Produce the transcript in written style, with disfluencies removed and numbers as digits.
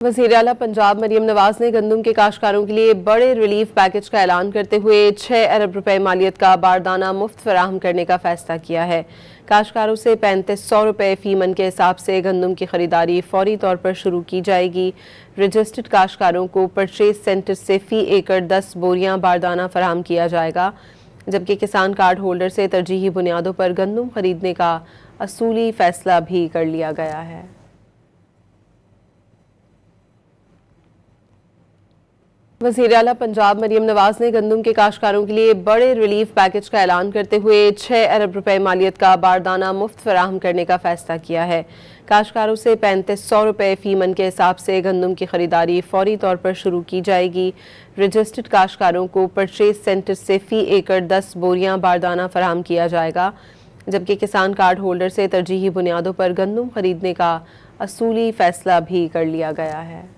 वज़ीर आला पंजाब मरियम नवाज ने गंदम के काश्तकारों के लिए बड़े रिलीफ पैकेज का ऐलान करते हुए 6 अरब रुपए मालियत का बारदाना मुफ्त फराहम करने का फैसला किया है। काश्तकारों से 3500 रुपए फी मन के हिसाब से गंदम की खरीदारी फौरी तौर पर शुरू की जाएगी। रजिस्टर्ड काश्तकारों को परचेज सेंटर से फी एकड़ 10 बोरियां बारदाना फराहम किया जाएगा, जबकि किसान कार्ड होल्डर से तरजीही बुनियादों पर गंदम खरीदने का असूली फैसला भी कर लिया गया है। वज़ीर आला पंजाब मरियम नवाज ने गंदम के काश्तकारों के लिए बड़े रिलीफ पैकेज का ऐलान करते हुए 6 अरब रुपए मालियत का बारदाना मुफ्त फराहम करने का फैसला किया है। काश्तकारों से 3500 रुपए फी मन के हिसाब से गंदम की खरीदारी फौरी तौर पर शुरू की जाएगी। रजिस्टर्ड काश्तकारों को परचेज सेंटर से फी एकड़ 10 बोरियां बारदाना फराहम किया जाएगा, जबकि किसान कार्ड होल्डर से तरजीही बुनियादों पर गंदम खरीदने का असूली फैसला भी कर लिया गया है।